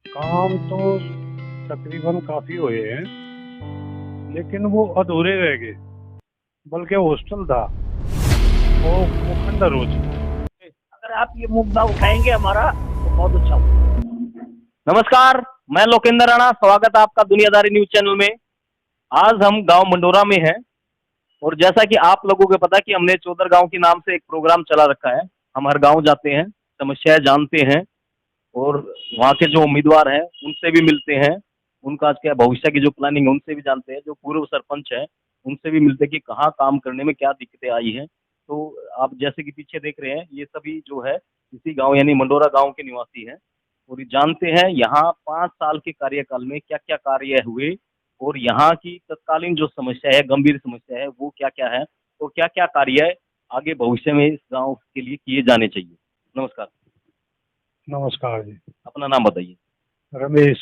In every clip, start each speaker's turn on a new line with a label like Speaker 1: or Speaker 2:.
Speaker 1: काम तो तकरीबन काफी हुए हैं, लेकिन वो अधूरे रह गए। बल्कि हॉस्टल था, वो खंडर हो चुका।
Speaker 2: अगर आप ये मुद्दा उठाएंगे हमारा तो बहुत अच्छा होगा। नमस्कार, मैं लोकेंद्र राणा, स्वागत है आपका दुनियादारी न्यूज चैनल में। आज हम गांव मंडोरा में हैं और जैसा कि आप लोगों को पता है कि हमने चौधर गांव के नाम से एक प्रोग्राम चला रखा है। हम हर गांव जाते हैं, समस्याएं जानते हैं और वहाँ के जो उम्मीदवार हैं उनसे भी मिलते हैं। उनका आज क्या भविष्य की जो प्लानिंग है उनसे भी जानते हैं। जो पूर्व सरपंच हैं उनसे भी मिलते हैं कि कहाँ काम करने में क्या दिक्कतें आई हैं। तो आप जैसे कि पीछे देख रहे हैं, ये सभी जो है इसी गांव यानी मंडोरा गांव के निवासी हैं और ये जानते हैं यहाँ 5 साल के कार्यकाल में क्या क्या कार्य हुए और यहाँ की तत्कालीन जो समस्या है, गंभीर समस्या है, वो क्या क्या है और क्या क्या कार्य आगे भविष्य में इस गांव के लिए किए जाने चाहिए। नमस्कार।
Speaker 1: नमस्कार जी।
Speaker 2: अपना नाम बताइए।
Speaker 1: रमेश।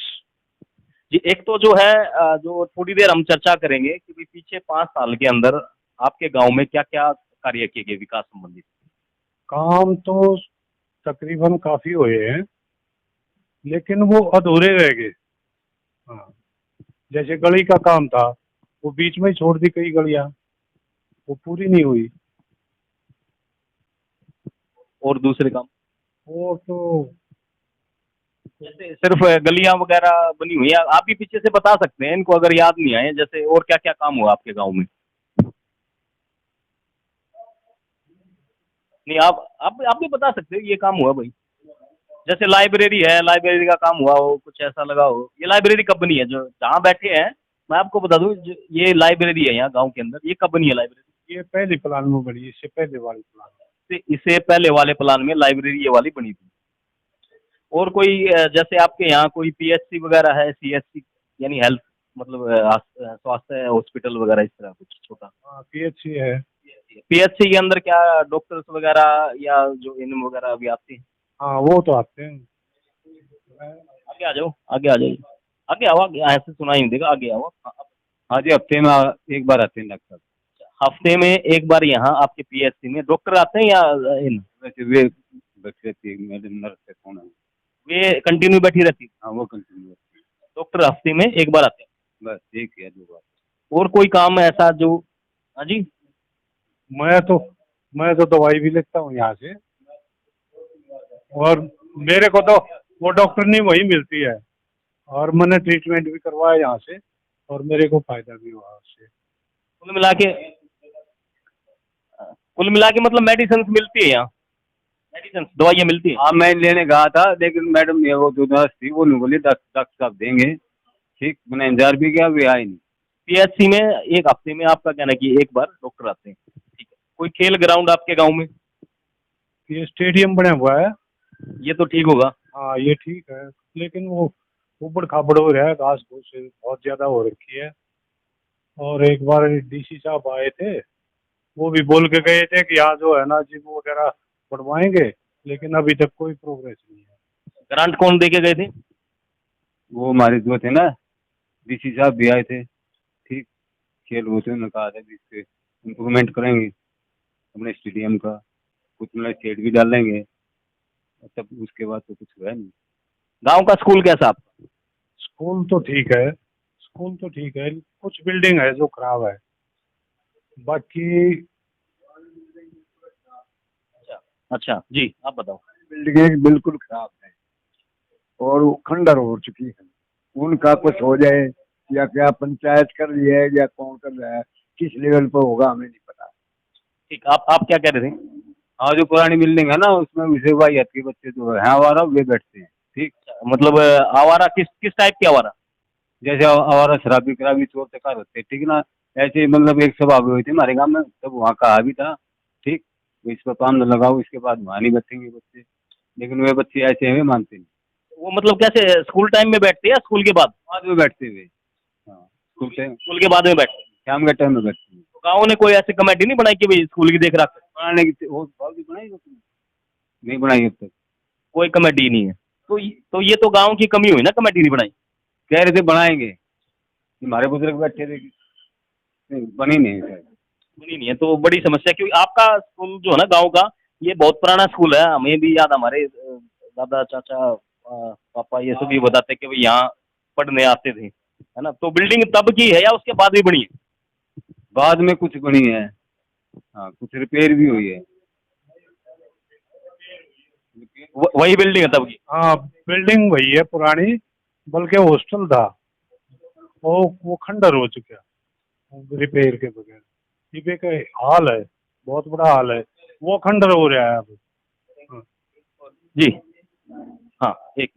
Speaker 2: जी, एक तो जो है जो थोड़ी देर हम चर्चा करेंगे कि भाई पीछे 5 साल के अंदर आपके गांव में क्या क्या कार्य किए गए विकास संबंधित।
Speaker 1: काम तो तकरीबन काफी हुए हैं, लेकिन वो अधूरे रह गए। हाँ, जैसे गली का काम था, वो बीच में ही छोड़ दी कई गलियां, वो पूरी नहीं हुई।
Speaker 2: और दूसरे काम
Speaker 1: वो तो
Speaker 2: जैसे सिर्फ गलियां वगैरह बनी हुई है, आप भी पीछे से बता सकते हैं इनको अगर याद नहीं आए, जैसे और क्या क्या काम हुआ आपके गांव में। नहीं, आप भी बता सकते हो ये काम हुआ भाई। जैसे लाइब्रेरी है, लाइब्रेरी का काम हुआ हो, कुछ ऐसा लगा हो। ये लाइब्रेरी कब बनी है जो जहाँ बैठे हैं? मैं आपको बता दूं, ये लाइब्रेरी है यहाँ गांव के अंदर, ये कब बनी है लाइब्रेरी?
Speaker 1: ये पहली प्लान में बनी, इससे पहले वाली प्लान।
Speaker 2: इससे पहले वाले प्लान में लाइब्रेरी ये वाली बनी थी। और कोई जैसे आपके यहाँ कोई पीएचसी वगैरह है, सीएचसी यानी हेल्थ मतलब स्वास्थ्य हॉस्पिटल वगैरह, इस तरह कुछ छोटा?
Speaker 1: हाँ, पीएचसी है।
Speaker 2: पीएचसी के अंदर क्या डॉक्टर्स वगैरह या जो इन वगैरह भी आते हैं?
Speaker 1: हाँ, वो तो आते हैं।
Speaker 2: आगे आ जाओ, आगे आ जाइए, आगे आओ, आगे ऐसे सुनाई नहीं देगा, आगे आओ। हाँ,
Speaker 3: हाँ जी, हफ्ते में एक बार आते हैं डॉक्टर।
Speaker 2: हफ्ते में एक बार यहाँ आपके पीएचसी में डॉक्टर आते हैं या इन?
Speaker 3: वैसे वे बैठी रहती है मैडम, नर्स है, कौन है?
Speaker 2: वे कंटिन्यू बैठी रहती है?
Speaker 3: हाँ, वो कंटिन्यू रहती है।
Speaker 2: डॉक्टर हफ्ते में एक बार आते हैं?
Speaker 3: बस एक या दो बार।
Speaker 2: और कोई काम ऐसा जो? हाँ जी।
Speaker 1: मैं तो मैं तो दवाई भी लेता हूँ यहाँ से, और मेरे को तो वो डॉक्टर नहीं वही मिलती है, और मैंने ट्रीटमेंट भी करवाया यहाँ से, और मेरे को फायदा भी हुआ उससे।
Speaker 2: कुल मिला के कुल मिला के मतलब मेडिसिन मिलती है यहाँ? मेडिसिन दवाइयाँ मिलती हैं?
Speaker 3: हाँ, मैं लेने गया था लेकिन मैडम ने वो जो नर्स थी वो नहीं बोली डॉक्टर साहब देंगे। ठीक, मैंने इंतजार भी किया, वे आए नहीं।
Speaker 2: पीएचसी में एक हफ्ते में आपका कहना है कि एक बार डॉक्टर आते हैं, ठीक है। कोई खेल ग्राउंड आपके गांव में?
Speaker 1: ये स्टेडियम बना हुआ है।
Speaker 2: ये तो ठीक होगा।
Speaker 1: हाँ, ये ठीक है, लेकिन वो ऊबड़ खाबड़ हो रहा है, घास फूस बहुत ज्यादा हो रखी है। और एक बार डीसी साहब आए थे, वो भी बोल के गए थे कि यहाँ जो है ना जिम वगैरह बढ़वाएंगे, लेकिन अभी तक कोई प्रोग्रेस नहीं है।
Speaker 2: ग्रांट कौन दे के गए थे?
Speaker 3: वो हमारे जो थे ना, डीसी साहब भी आए थे। ठीक, खेल वो थे, उन्होंने कहा था कि इससे इम्प्रूवमेंट करेंगे अपने स्टेडियम का, कुछ मतलब शेड भी डालेंगे। तब उसके बाद तो कुछ हुआ नहीं।
Speaker 2: गांव का स्कूल कैसा आपका?
Speaker 1: स्कूल तो ठीक है, स्कूल तो ठीक है, कुछ बिल्डिंग है जो खराब है, बाकी
Speaker 2: अच्छा अच्छा, जी आप बताओ।
Speaker 4: बिल्डिंगें बिल्कुल खराब है और वो खंडर हो चुकी है। उनका कुछ हो जाए, या क्या पंचायत कर रही है या कौन कर रहा है, किस लेवल पर होगा हमें नहीं पता।
Speaker 2: ठीक, आप क्या कह रहे थे?
Speaker 3: हाँ, जो पुरानी बिल्डिंग है ना उसमें विषयवाहियत के बच्चे जो है आवारा वे बैठते हैं। ठीक,
Speaker 2: मतलब आवारा किस किस टाइप के आवारा?
Speaker 3: जैसे आवारा शराबी शराबी चोर चकार होते हैं, ठीक ना। ऐसे ही मतलब एक सभा हुई थी हमारे गांव में, तब वहाँ कहा भी था ठीक, इस पर काम न लगाओ, इसके बाद वहाँ नहीं बैठेंगे बच्चे। लेकिन वे बच्चे ऐसे हैं, वे मानते नहीं।
Speaker 2: वो मतलब कैसे, स्कूल टाइम में बैठते हैं या स्कूल के बाद?
Speaker 3: बाद में बैठते हुए। हाँ, स्कूल टाइम,
Speaker 2: स्कूल के बाद में बैठते हैं।
Speaker 3: शाम के टाइम में बैठते हैं।
Speaker 2: तो गाँव ने कोई ऐसी कमेटी नहीं बनाई कि भाई स्कूल की देख रख?
Speaker 3: बनाने की वो भी बनाई, नहीं बनाई अब तक।
Speaker 2: कोई कमेटी नहीं है? तो ये तो गाँव की कमी हुई ना, कमेटी नहीं बनाई।
Speaker 3: कह रहे थे बनाएंगे, हमारे बुजुर्ग बैठे थे, बनी नहीं है।
Speaker 2: बनी नहीं है तो बड़ी समस्या, क्योंकि आपका स्कूल जो है ना गांव का, ये बहुत पुराना स्कूल है। हमें भी याद, हमारे दादा चाचा पापा ये सभी बताते कि भाई यहाँ पढ़ने आते थे, है ना। तो बिल्डिंग तब की है या उसके बाद भी बनी है?
Speaker 3: बाद में कुछ बनी है, हाँ कुछ रिपेयर भी हुई है।
Speaker 2: वही बिल्डिंग है तब की?
Speaker 1: हाँ बिल्डिंग वही है पुरानी, बल्कि हॉस्टल था वो खंडर हो चुका रिपेयर के बगैर। ये का हाल है, बहुत बड़ा हाल है, वो खंडर हो रहा है अब।
Speaker 2: जी हाँ, एक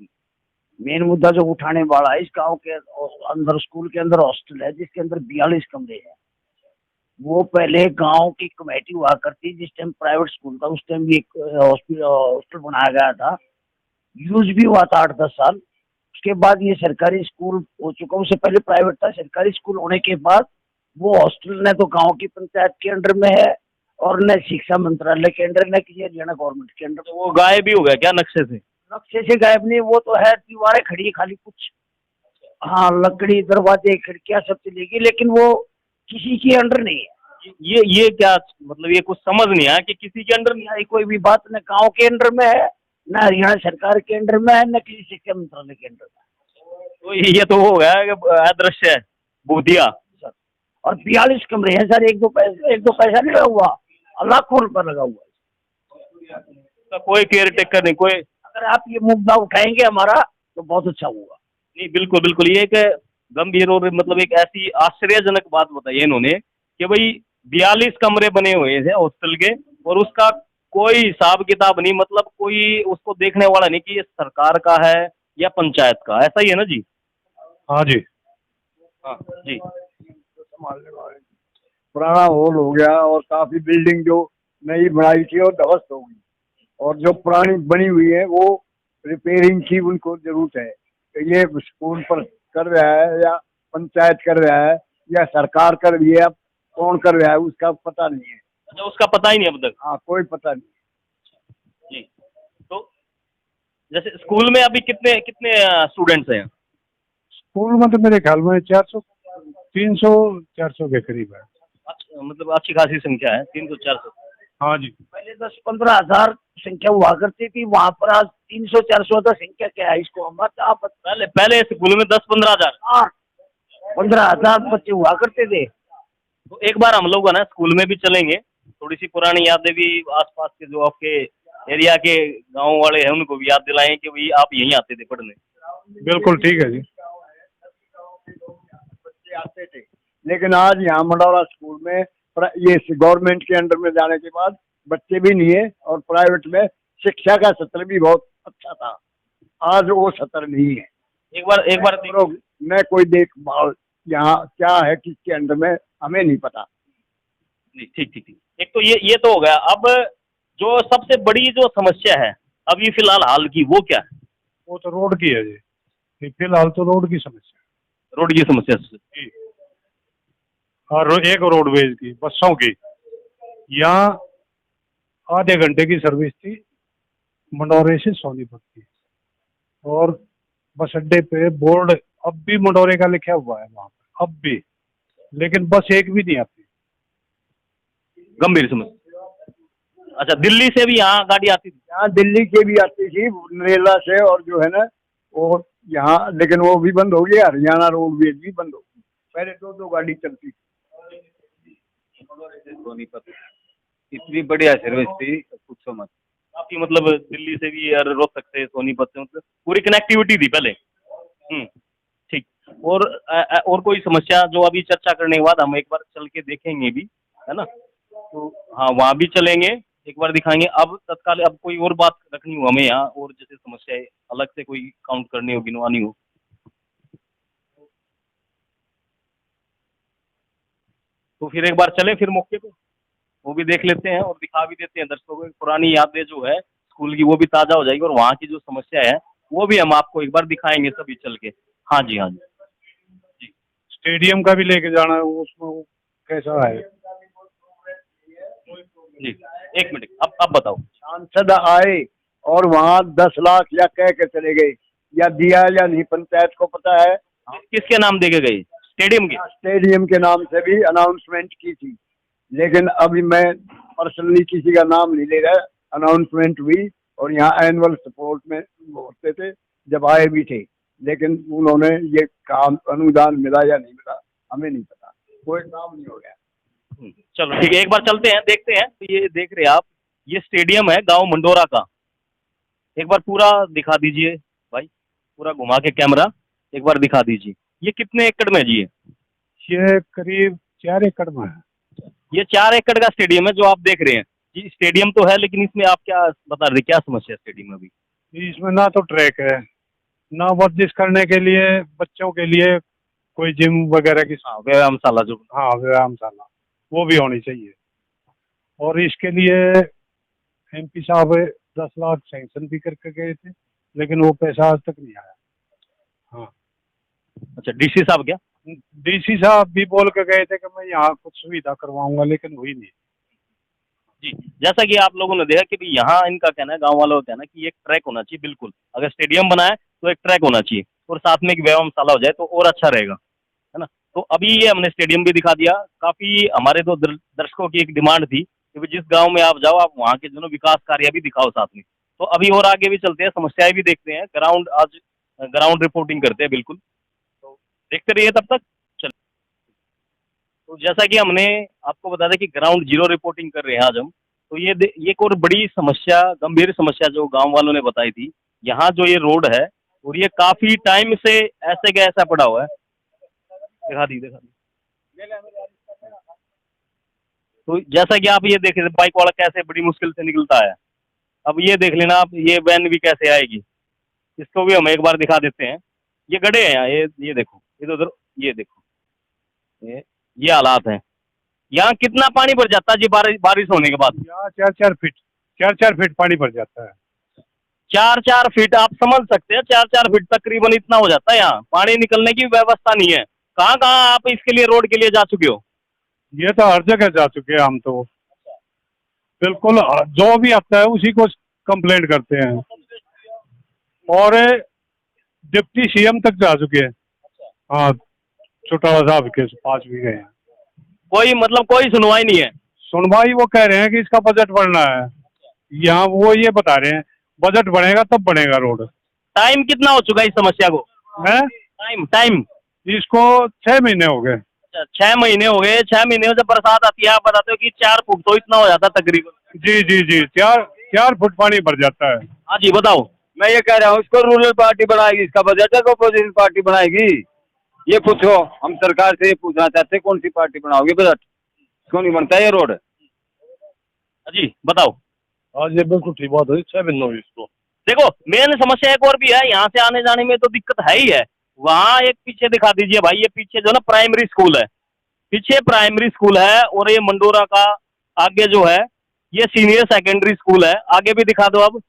Speaker 5: मेन मुद्दा जो उठाने वाला है, इस गांव के अंदर स्कूल के अंदर हॉस्टल है जिसके अंदर 42 कमरे हैं। वो पहले गांव की कमेटी हुआ करती, जिस टाइम प्राइवेट स्कूल था उस टाइम भी एक हॉस्टल बनाया गया था, यूज भी हुआ था 8-10 साल। उसके बाद ये सरकारी स्कूल हो चुका, उससे पहले प्राइवेट था। सरकारी स्कूल होने के बाद वो हॉस्टल न तो गांव की पंचायत के अंडर में है और न शिक्षा मंत्रालय के अंडर, न किसी हरियाणा गवर्नमेंट के अंडर।
Speaker 2: वो गायब भी हो गया क्या नक्शे से?
Speaker 5: नक्शे से गायब नहीं, वो तो है, दीवारें खड़ी है खाली कुछ, हाँ लकड़ी दरवाजे खिड़कियां सब चलेगी, लेकिन वो किसी के अंडर नहीं है।
Speaker 2: ये क्या मतलब, ये कुछ समझ नहीं आया कि किसी के अंडर नहीं
Speaker 5: नहीं, कोई भी बात न गांव के अंडर में है, न हरियाणा सरकार के अंडर में है, न किसी शिक्षा मंत्रालय के अंडर में।
Speaker 2: तो ये तो हो गया कि अदृश्य है, भूतिया।
Speaker 5: और 42 कमरे हैं सर, एक दो पैसा नहीं लगा हुआ, लाखों रुपया लगा हुआ है।
Speaker 2: तो कोई केयर टेकर नहीं कोई?
Speaker 5: अगर आप ये मुद्दा उठाएंगे हमारा तो बहुत अच्छा होगा।
Speaker 2: नहीं बिल्कुल बिल्कुल, ये एक गंभीर और मतलब एक ऐसी आश्चर्यजनक बात बताई है इन्होंने कि भाई 42 कमरे बने हुए थे हॉस्टल के और उसका कोई हिसाब किताब नहीं, मतलब कोई उसको देखने वाला नहीं कि ये सरकार का है या पंचायत का। ऐसा ही है ना जी?
Speaker 1: हाँ जी।
Speaker 2: हाँ जी।
Speaker 4: पुराना हॉल हो गया और काफी बिल्डिंग जो नई बनाई थी और ध्वस्त हो गई, और जो पुरानी बनी हुई है वो रिपेयरिंग की उनको जरूरत है। तो ये स्कूल पर कर रहा है या पंचायत कर रहा है या सरकार कर रही है, अब कौन कर रहा है उसका पता नहीं है।
Speaker 2: अच्छा, उसका पता ही नहीं अब तक?
Speaker 4: हाँ कोई पता नहीं
Speaker 2: जी। तो जैसे स्कूल में अभी कितने कितने स्टूडेंट्स हैं?
Speaker 1: स्कूल में तो मेरे ख्याल में 300-400 के करीब है।
Speaker 2: अच्छा, मतलब अच्छी खासी संख्या है, 300-400।
Speaker 1: हाँ जी।
Speaker 5: पहले 10-15 हजार संख्या हुआ करती थी, वहाँ पर आज 300-400 संख्या क्या है इसको हम आप
Speaker 2: पहले स्कूल में 10-15 हजार
Speaker 5: 15 हजार बच्चे हुआ करते थे।
Speaker 2: तो एक बार हम लोग है ना स्कूल में भी चलेंगे, थोड़ी सी पुरानी यादें भी आसपास के जो आपके एरिया के गांव वाले हैं उनको भी याद दिलाएं कि भाई आप यहीं आते थे पढ़ने।
Speaker 1: बिल्कुल ठीक है जी।
Speaker 4: बच्चे आते थे, लेकिन आज यहाँ मंडौरा स्कूल में ये गवर्नमेंट के अंडर में जाने के बाद बच्चे भी नहीं है और प्राइवेट में शिक्षा का सत्र भी बहुत अच्छा था, आज वो सत्र नहीं है।
Speaker 2: एक बार
Speaker 4: न कोई देखभाल यहाँ क्या है किसके अंडर में हमें नहीं पता।
Speaker 2: जी ठीक ठीक ठीक। एक तो ये तो हो गया। अब जो सबसे बड़ी जो समस्या है अभी फिलहाल हाल की, वो क्या है?
Speaker 1: वो तो रोड की है जी, फिलहाल तो रोड की समस्या है।
Speaker 2: रोड की समस्या
Speaker 1: जी। और एक रोडवेज की बसों की, यहाँ आधे घंटे की सर्विस थी मंडौरे से सोनीपत की, और बस अड्डे पे बोर्ड अब भी मंडौरे का लिखा हुआ है वहाँ पर अब भी, लेकिन बस एक भी नहीं आती।
Speaker 2: गंभीर समस्या। अच्छा, दिल्ली से भी यहाँ गाड़ी आती थी?
Speaker 4: यहाँ दिल्ली से भी आती थी नरेला से, और जो है ना वो यहाँ, लेकिन वो भी बंद हो गया। हरियाणा रोडवेज भी बंद हो गई, पहले 2-2 गाड़ी चलती थी।
Speaker 3: सोनीपत इतनी बढ़िया सर्विस थी, पूछो मत।
Speaker 2: काफी मतलब दिल्ली से भी यार रोहतक से सोनीपत से मतलब पूरी कनेक्टिविटी थी पहले। ठीक। और कोई समस्या जो अभी चर्चा करने के बाद हम एक बार चल के देखेंगे भी, है ना? तो हाँ वहाँ भी चलेंगे, एक बार दिखाएंगे। अब तत्काल अब कोई और बात रखनी हो हमें यहाँ, और जैसे समस्याएं अलग से कोई काउंट करनी हो, गिनवानी हो, तो फिर एक बार चलें फिर मौके पे वो भी देख लेते हैं और दिखा भी देते हैं दर्शकों को। पुरानी यादें जो है स्कूल की वो भी ताज़ा हो जाएगी और वहाँ की जो समस्या है वो भी हम आपको एक बार दिखाएंगे सभी चल के। हाँ जी, हाँ जी।
Speaker 1: स्टेडियम का भी लेके जाना है, उसमें कैसा है
Speaker 2: जी? एक मिनट, अब बताओ।
Speaker 4: सांसद आए और वहाँ 10 लाख या कह के चले गए, या दिया या नहीं पंचायत को पता है।
Speaker 2: किसके नाम देके गए? स्टेडियम के?
Speaker 4: स्टेडियम के नाम से भी अनाउंसमेंट की थी, लेकिन अभी मैं पर्सनली किसी का नाम नहीं ले रहा। अनाउंसमेंट हुई और यहाँ एनुअल सपोर्ट में होते थे, जब आए भी थे, लेकिन उन्होंने ये काम अनुदान मिला या नहीं मिला हमें नहीं पता, कोई काम नहीं हो गया।
Speaker 2: चलो ठीक है, एक बार चलते हैं, देखते हैं। तो ये देख रहे हैं आप, ये स्टेडियम है गांव मंडोरा का। एक बार पूरा दिखा दीजिए भाई, पूरा घुमा के कैमरा एक बार दिखा दीजिए। ये कितने एकड़ में जी है?
Speaker 1: ये करीब 4 एकड़ में है।
Speaker 2: ये 4 एकड़ का स्टेडियम है जो आप देख रहे हैं जी। स्टेडियम तो है, लेकिन इसमें आप क्या बता रहे, क्या समस्या है स्टेडियम में अभी?
Speaker 1: इसमें ना तो ट्रैक है, ना वर्जिश करने के लिए बच्चों के लिए कोई जिम वगैरह की,
Speaker 2: हाँ, व्यायामशाला जो,
Speaker 1: हाँ व्यायामशाला, वो भी होनी चाहिए। और इसके लिए MP साहब 10 लाख सैंक्शन भी करके गए थे, लेकिन वो पैसा आज तक नहीं आया। हाँ,
Speaker 2: अच्छा, डीसी साहब क्या?
Speaker 1: DC साहब भी बोल के गए थे कि मैं यहाँ कुछ सुविधा करवाऊंगा, लेकिन हुई नहीं।
Speaker 2: जी, जैसा कि आप लोगों ने देखा कि भी यहाँ इनका कहना है, गांव वालों का कहना है कि एक ट्रैक होना चाहिए। बिल्कुल, अगर स्टेडियम बना है तो एक ट्रैक होना चाहिए और साथ में एक व्यायामशाला हो जाए तो और अच्छा रहेगा, है ना। तो अभी ये हमने स्टेडियम भी दिखा दिया। काफी हमारे तो दर्शकों की एक डिमांड थी कि जिस गांव में आप जाओ, आप वहाँ के जो विकास कार्य भी दिखाओ साथ में। तो अभी और आगे भी चलते हैं, समस्याएं भी देखते हैं, ग्राउंड रिपोर्टिंग करते हैं। बिल्कुल, तो देखते रहिए तब तक। चल, तो जैसा कि हमने आपको बता दें कि ग्राउंड जीरो रिपोर्टिंग कर रहे हैं आज हम। तो ये एक और बड़ी समस्या, गंभीर समस्या जो गांव वालों ने बताई थी, यहाँ जो ये रोड है और ये काफी टाइम से ऐसे का ऐसा पड़ा हुआ है। दिखा दी। तो जैसा कि आप ये देख रहे, बाइक वाला कैसे बड़ी मुश्किल से निकलता है। अब ये देख लेना आप, ये वैन भी कैसे आएगी, इसको भी हम एक बार दिखा देते हैं। ये गड्ढे हैं यहाँ, ये देखो, इधर उधर, ये देखो, ये हालात हैं। यहाँ कितना पानी भर जाता है जी बारिश होने के बाद?
Speaker 1: यहाँ 4-4 फीट पानी भर जाता है।
Speaker 2: 4-4 फीट, आप समझ सकते हैं, 4-4 फीट तकरीबन इतना हो जाता है। यहाँ पानी निकलने की व्यवस्था नहीं है। कहाँ कहाँ आप इसके लिए, रोड के लिए जा चुके हो?
Speaker 1: ये तो हर जगह जा चुके हैं हम तो, बिल्कुल जो भी आता है उसी को कंप्लेंट करते हैं, और डिप्टी CM तक जा चुके हैं। हाँ, चौटाला साहब के पास भी गए हैं,
Speaker 2: कोई सुनवाई नहीं है।
Speaker 1: सुनवाई वो कह रहे हैं कि इसका बजट बढ़ना है। यहाँ वो ये बता रहे हैं बजट बढ़ेगा तब बनेगा रोड।
Speaker 2: टाइम कितना हो चुका है इस समस्या को?
Speaker 1: है
Speaker 2: टाइम
Speaker 1: इसको 6 महीने हो गए।
Speaker 2: 6 महीने हो गए। 6 महीने में जब बरसात आती है, आप बताते हो कि 4 फुट तो इतना हो जाता है तकरीबन।
Speaker 1: जी 4 फुट पानी भर जाता है।
Speaker 2: हाँ जी, बताओ।
Speaker 3: मैं ये कह रहा हूँ, इसको रूरल पार्टी बनाएगी, इसका बजट है तो अपोजिशन पार्टी बनाएगी। ये पूछो, हम सरकार से ये पूछना चाहते हैं, कौन सी पार्टी बनाओगे बजट? क्यों नहीं बनता ये रोड?
Speaker 2: जी बताओ।
Speaker 1: आज ये बिल्कुल ठीक बात है, 6 महीने हो गए इसको।
Speaker 2: देखो, मेन समस्या एक और भी है, यहाँ से आने जाने में तो दिक्कत है ही है। वहाँ एक पीछे दिखा दीजिए भाई, ये पीछे जो ना प्राइमरी स्कूल है, पीछे प्राइमरी स्कूल है, और ये मंडोरा का आगे जो है ये सीनियर सेकेंडरी स्कूल है। आगे भी दिखा दो अब।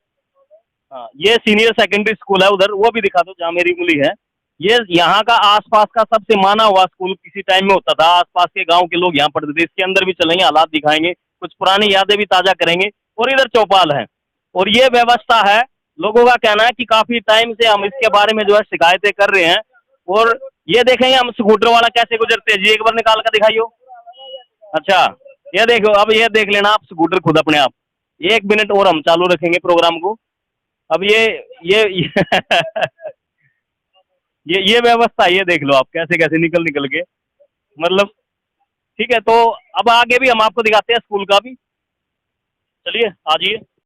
Speaker 2: हाँ, ये सीनियर सेकेंडरी स्कूल है उधर, वो भी दिखा दो जहाँ मेरी उंगली है। ये यहाँ का आसपास का सबसे माना हुआ स्कूल किसी टाइम में होता था। आसपास के गांव के लोग यहाँ पढ़ते थे। इसके अंदर भी चलेंगे, हालात दिखाएंगे, कुछ पुरानी यादें भी ताजा करेंगे। और इधर चौपाल है, और ये व्यवस्था है। लोगों का कहना है कि काफी टाइम से हम इसके बारे में जो है शिकायतें कर रहे हैं। और ये देखेंगे हम, स्कूटर वाला कैसे गुजरते हैं जी, एक बार निकाल कर दिखाइयो। अच्छा, ये देखो, अब ये देख लेना आप स्कूटर खुद अपने आप। 1 मिनट और हम चालू रखेंगे प्रोग्राम को। अब ये व्यवस्था, ये देख लो आप कैसे कैसे निकल के, मतलब ठीक है। तो अब आगे भी हम आपको दिखाते हैं स्कूल का भी। चलिए, आ जाइए।